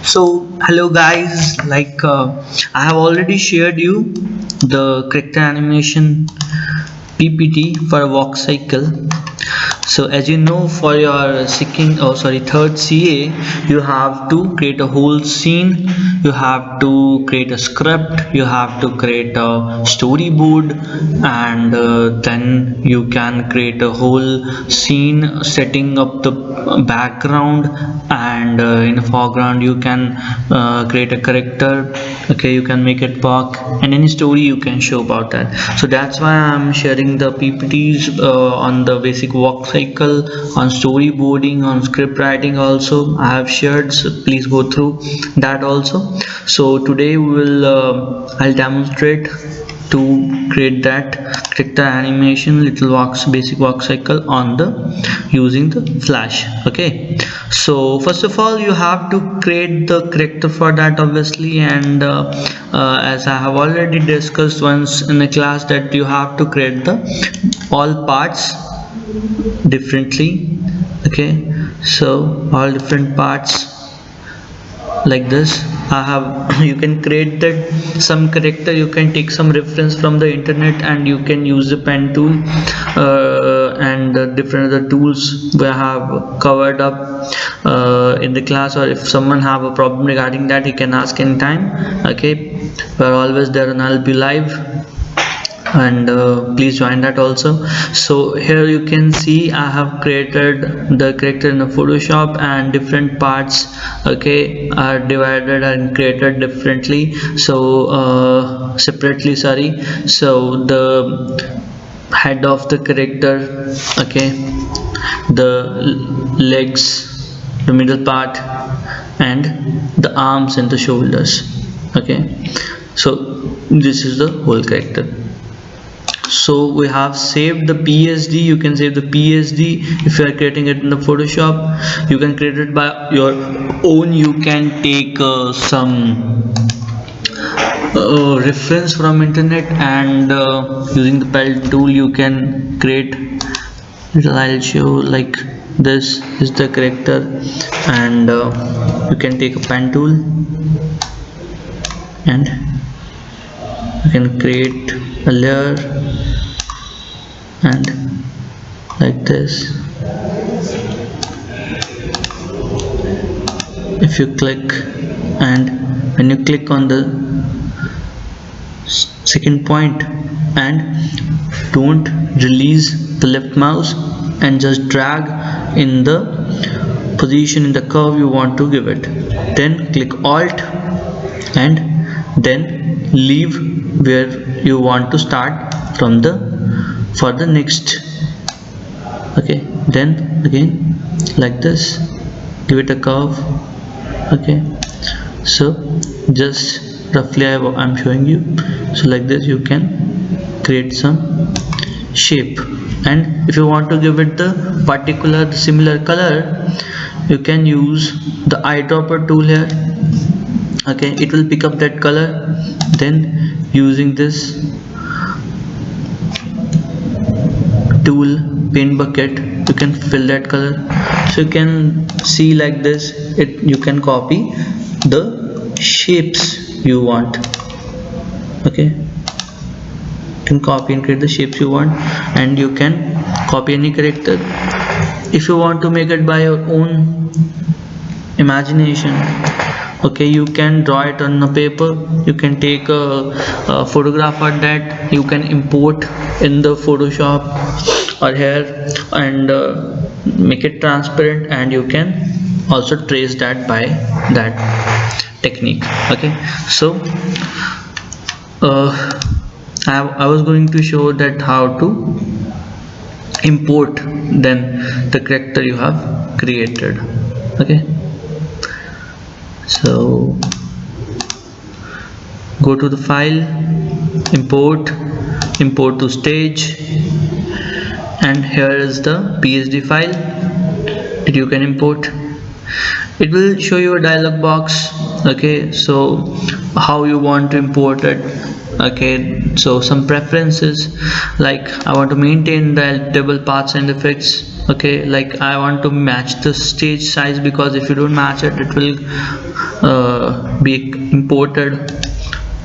So, hello guys, I have already shared you the character animation PPT for a walk cycle. So as you know, for your third CA, you have to create a whole scene, you have to create a script, you have to create a storyboard, and then you can create a whole scene setting up the background, and in the foreground you can create a character. Okay, you can make it walk, and any story you can show about that. So that's why I'm sharing the PPTs on the basic walk cycle, on storyboarding, on script writing also I have shared, so please go through that also. So today we will I'll demonstrate to create that character animation little walks basic walk cycle on the using the flash. Okay, so first of all you have to create the character for that obviously, and as I have already discussed once in a class that you have to create the all parts differently. Okay, so all different parts like this I have you can create that some character, you can take some reference from the internet and you can use the pen tool and different other tools we have covered up in the class, or if someone have a problem regarding that he can ask anytime. Okay, we're always there and I'll be live, and please join that also. So here you can see I have created the character in the Photoshop, and different parts, okay, are divided and created differently, so separately, sorry. So the head of the character, okay, the legs, the middle part, and the arms and the shoulders. Okay, so this is the whole character. So we have saved the PSD. You can save the PSD if you are creating it in the Photoshop. You can create it by your own. You can take some reference from internet, and using the pen tool you can create. I'll show like this is the character, and you can take a pen tool and you can create a layer, and like this if you click, and when you click on the second point and don't release the left mouse and just drag in the position in the curve you want to give it, then click alt and then leave where you want to start from the for the next. Okay, then again like this give it a curve. Okay, so just roughly I'm showing you. So like this you can create some shape, and if you want to give it the particular similar color you can use the eyedropper tool here. Okay, it will pick up that color, then using this tool paint bucket you can fill that color. So you can see like this, you can copy the shapes you want. Okay, you can copy and create the shapes you want, and you can copy any character. If you want to make it by your own imagination, okay, you can draw it on a paper, you can take a photograph of that, you can import in the Photoshop or here, and make it transparent, and you can also trace that by that technique. Okay, so I was going to show that how to import then the character you have created. Okay, so go to the file, import to stage, and here is the PSD file that you can import. It will show you a dialog box. Okay, so how you want to import it. Okay, so some preferences, like I want to maintain the editable paths and effects. Okay, like I want to match the stage size, because if you don't match it, it will be imported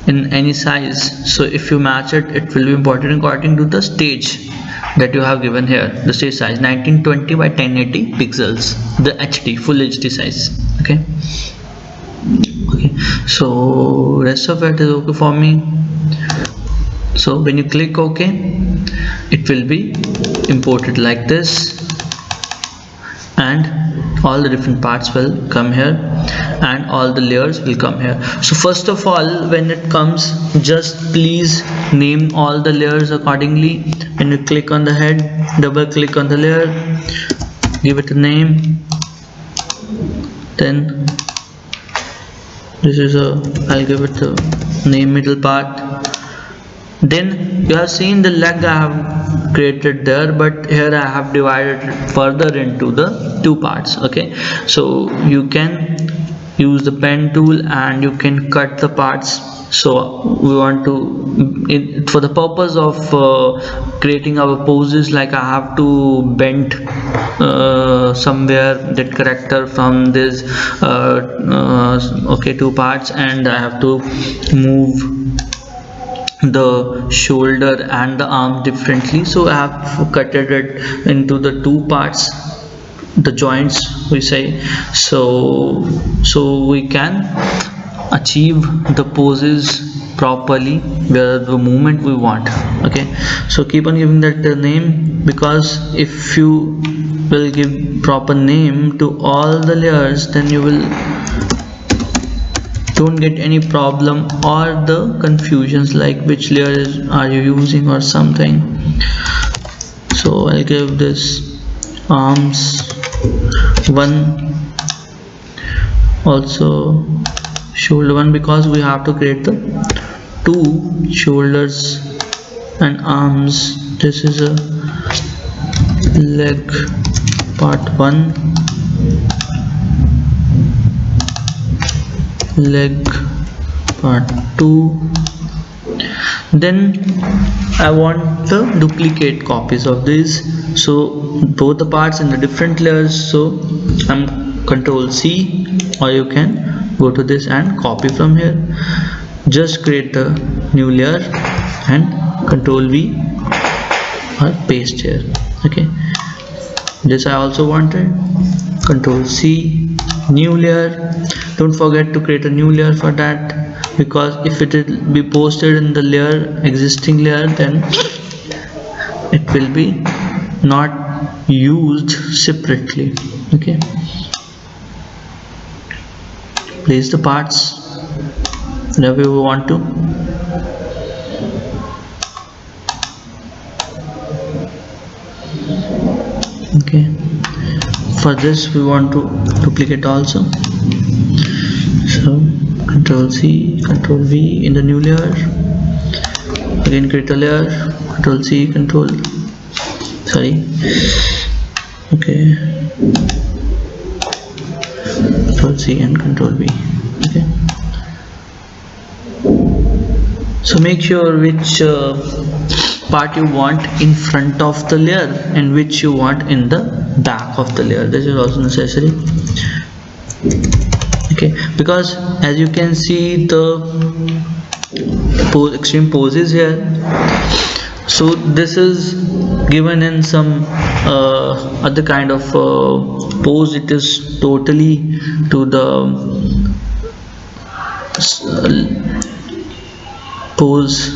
in any size. So if you match it, it will be imported according to the stage that you have given here. The stage size 1920 by 1080 pixels, the HD full HD size. Okay, okay, so rest of it is okay for me. So when you click OK, it will be imported like this, and all the different parts will come here, and all the layers will come here. So first of all, when it comes, just please name all the layers accordingly. When you click on the head, double click on the layer, give it a name. Then this is I'll give it the name middle part. Then you have seen the leg I have created there, but here I have divided it further into the two parts. Okay, so you can use the pen tool and you can cut the parts. So we want to, for the purpose of creating our poses, like I have to bend somewhere that character from this okay, two parts, and I have to move the shoulder and the arm differently. So I have cut it into the two parts, the joints we say. So we can achieve the poses properly where the movement we want. Okay, so keep on giving that name, because if you will give proper name to all the layers, then you will don't get any problem or the confusions like which layer are you using or something. So I'll give this arms 1, also shoulder 1, because we have to create the two shoulders and arms. This is a leg part 1, leg part 2. Then I want the duplicate copies of these, so both the parts in the different layers. So I'm Control C, or you can go to this and copy from here. Just create the new layer and Control V or paste here. Okay, this I also wanted. Control C, new layer. Don't forget to create a new layer for that, because if it will be posted in the layer, existing layer, then it will be not used separately. Okay, place the parts wherever you want to. Okay, for this we want to duplicate also. So Control C, Control V in the new layer, again create a layer, Control C, Control C and Control V. Okay, so make sure which part you want in front of the layer and which you want in the back of the layer. This is also necessary. Okay, because as you can see the extreme poses here, so this is given in some other kind of pose. It is totally to the pose